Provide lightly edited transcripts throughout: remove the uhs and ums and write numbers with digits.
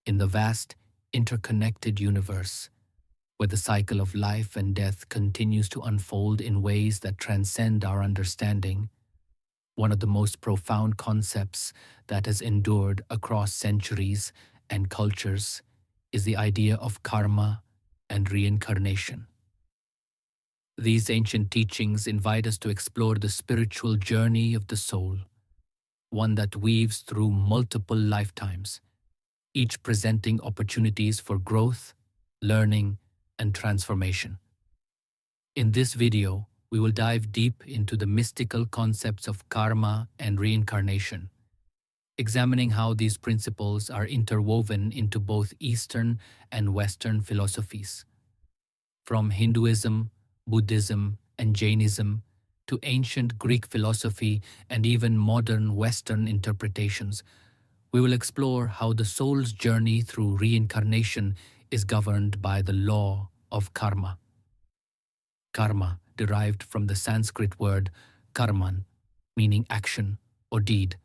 In the vast, interconnected universe, where the cycle of life and death continues to unfold in ways that transcend our understanding, one of the most profound concepts that has endured across centuries and cultures is the idea of karma and reincarnation. These ancient teachings invite us to explore the spiritual journey of the soul, one that weaves through multiple lifetimes, each presenting opportunities for growth, learning, and transformation. In this video, we will dive deep into the mystical concepts of karma and reincarnation, examining how these principles are interwoven into both Eastern and Western philosophies. From Hinduism, Buddhism, and Jainism to ancient Greek philosophy and even modern Western interpretations, we will explore how the soul's journey through reincarnation is governed by the law of karma. Karma, derived from the Sanskrit word karman, meaning action or deed,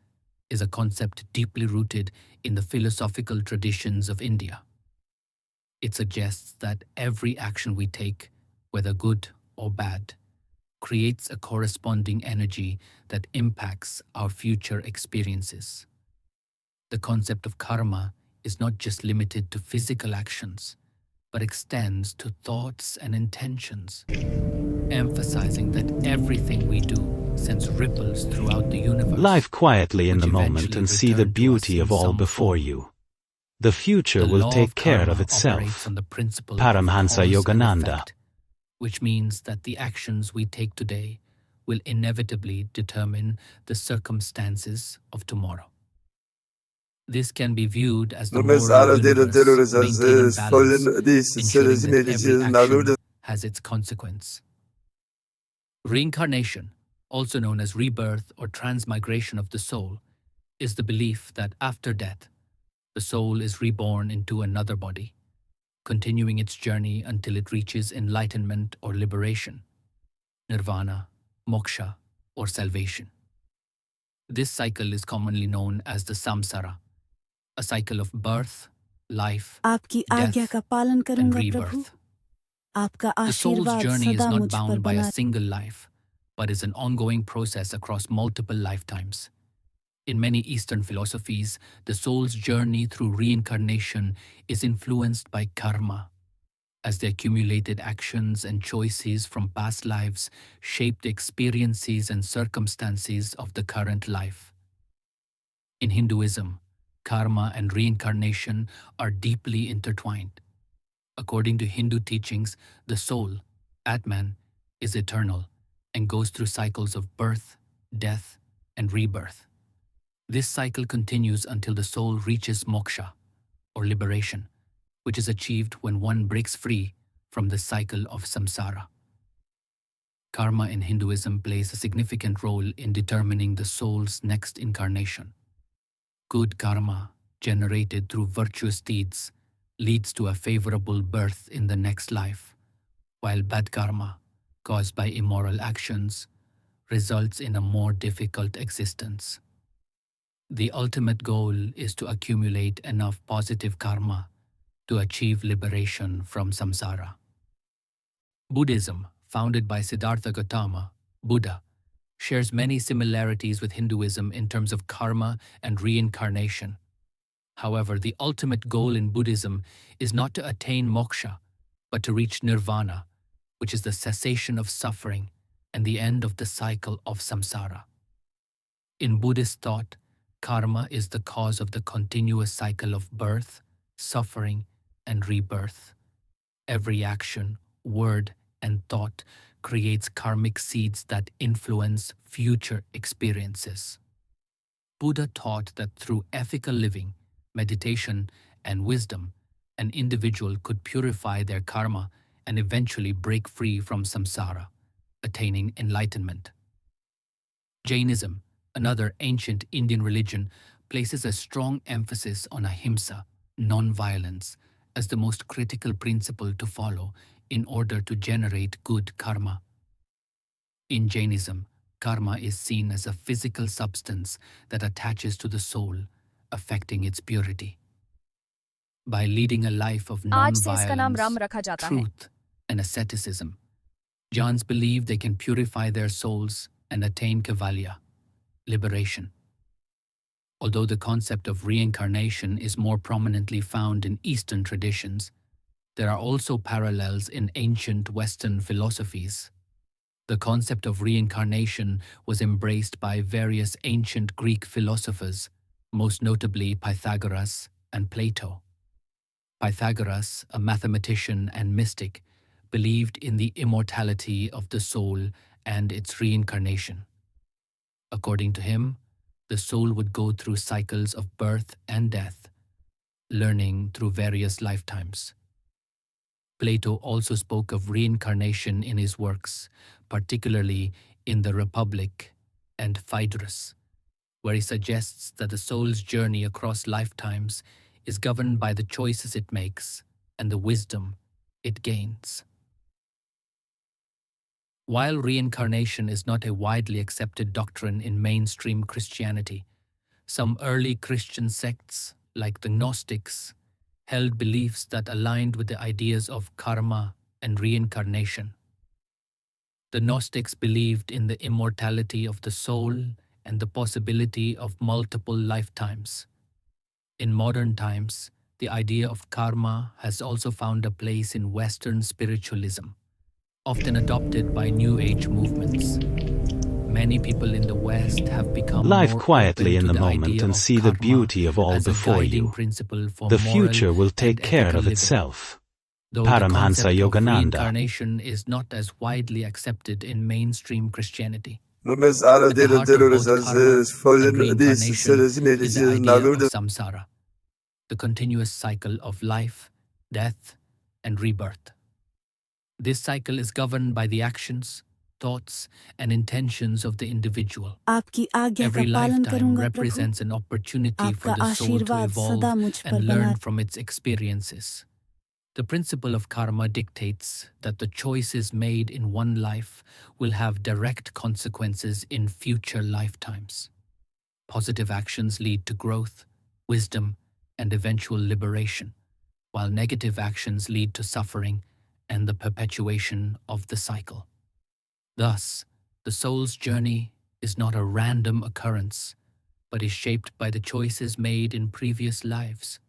is a concept deeply rooted in the philosophical traditions of India. It suggests that every action we take, whether good or bad, creates a corresponding energy that impacts our future experiences. The concept of karma is not just limited to physical actions, but extends to thoughts and intentions, emphasizing that everything we do sends ripples throughout the universe. Live quietly in which the moment eventually and see the return to us beauty in of all some before form. you. The future The will law take of care of karma itself. operates on the principle Paramhansa of cause and Yogananda. effect, which means that the actions we take today will inevitably determine the circumstances of tomorrow. This can be viewed as the moral universe maintaining balance, ensuring that every action has its consequence. Reincarnation, also known as rebirth or transmigration of the soul, is the belief that after death, the soul is reborn into another body, continuing its journey until it reaches enlightenment or liberation, nirvana, moksha, or salvation. This cycle is commonly known as the samsara, a cycle of birth, life, आपकी आज्ञा death, का पालन and करूंगा प्रभु rebirth. आपका The soul's आशीर्वाद journey is सदा not मुझ पर bound by a बना single life, but is an ongoing process across multiple lifetimes. In many Eastern philosophies, the soul's journey through reincarnation is influenced by karma, as the accumulated actions and choices from past lives shape the experiences and circumstances of the current life. In Hinduism, karma and reincarnation are deeply intertwined. According to Hindu teachings, the soul, Atman, is eternal and goes through cycles of birth, death, and rebirth. This cycle continues until the soul reaches moksha, or liberation, which is achieved when one breaks free from the cycle of samsara. Karma in Hinduism plays a significant role in determining the soul's next incarnation. Good karma, generated through virtuous deeds, leads to a favorable birth in the next life, while bad karma, caused by immoral actions, results in a more difficult existence. The ultimate goal is to accumulate enough positive karma to achieve liberation from samsara. Buddhism, founded by Siddhartha Gautama, Buddha, shares many similarities with Hinduism in terms of karma and reincarnation. However, the ultimate goal in Buddhism is not to attain moksha, but to reach nirvana, which is the cessation of suffering and the end of the cycle of samsara. In Buddhist thought, karma is the cause of the continuous cycle of birth, suffering, and rebirth. Every action, word, and thought creates karmic seeds that influence future experiences. Buddha taught that through ethical living, meditation, and wisdom, an individual could purify their karma and eventually break free from samsara, attaining enlightenment. Jainism, another ancient Indian religion, places a strong emphasis on ahimsa, non-violence, as the most critical principle to follow in order to generate good karma. In Jainism, karma is seen as a physical substance that attaches to the soul, affecting its purity. by leading a life of आज से इसका नाम Ram non-violence, रखा जाता है। truth, and asceticism. Jans believe they can purify their souls and attain Kavalya, liberation. Although the concept of reincarnation is more prominently found in Eastern traditions, there are also parallels in ancient Western philosophies. The concept of reincarnation was embraced by various ancient Greek philosophers, most notably Pythagoras and Plato. Pythagoras, a mathematician and mystic, believed in the immortality of the soul and its reincarnation. According to him, the soul would go through cycles of birth and death, learning through various lifetimes. Plato also spoke of reincarnation in his works, particularly in the Republic and Phaedrus, where he suggests that the soul's journey across lifetimes is governed by the choices it makes and the wisdom it gains. While reincarnation is not a widely accepted doctrine in mainstream Christianity, some early Christian sects, like the Gnostics, held beliefs that aligned with the ideas of karma and reincarnation. The Gnostics believed in the immortality of the soul and the possibility of multiple lifetimes. In modern times, the idea of karma has also found a place in Western spiritualism, often adopted by New Age movements. Many people in the West have become Live more quietly open in to the the moment idea and of see the karma beauty of all as a before guiding you. principle for The moral future will and take care ethical of living. itself. Though the Paramhansa concept of Yogananda. reincarnation is not as widely accepted in mainstream Christianity, Mas alla at the delen heart of both terrorister karma and följen reincarnation is the idea of nagurdu. samsara, the continuous cycle of life, death, and rebirth. This cycle is governed by the actions, thoughts, and intentions of the individual. आपकी आज्ञा का Every पालन lifetime करूंगा प्रभु। represents an opportunity for आपका the soul to आशीर्वाद evolve सदा मुझ पर and बना learn from its experiences. The principle of karma dictates that the choices made in one life will have direct consequences in future lifetimes. Positive actions lead to growth, wisdom, and eventual liberation, while negative actions lead to suffering and the perpetuation of the cycle. Thus, the soul's journey is not a random occurrence, but is shaped by the choices made in previous lives.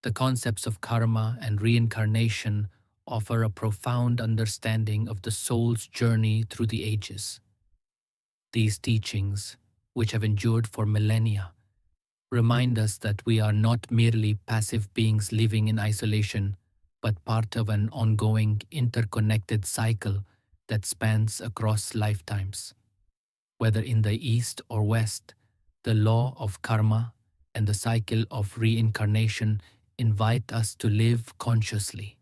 The concepts of karma and reincarnation offer a profound understanding of the soul's journey through the ages. These teachings, which have endured for millennia, remind us that we are not merely passive beings living in isolation, but part of an ongoing, interconnected cycle that spans across lifetimes. Whether in the East or West, the law of karma and the cycle of reincarnation invite us to live consciously,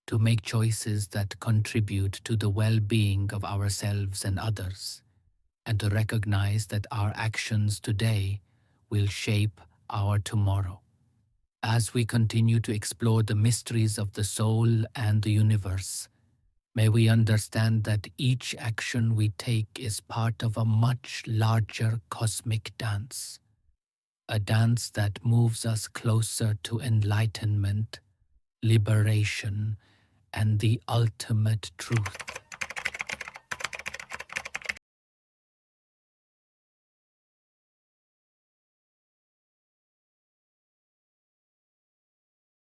to make choices that contribute to the well-being of ourselves and others, and to recognize that our actions today will shape our tomorrow. As we continue to explore the mysteries of the soul and the universe, may we understand that each action we take is part of a much larger cosmic dance, a dance that moves us closer to enlightenment, liberation, and the ultimate truth.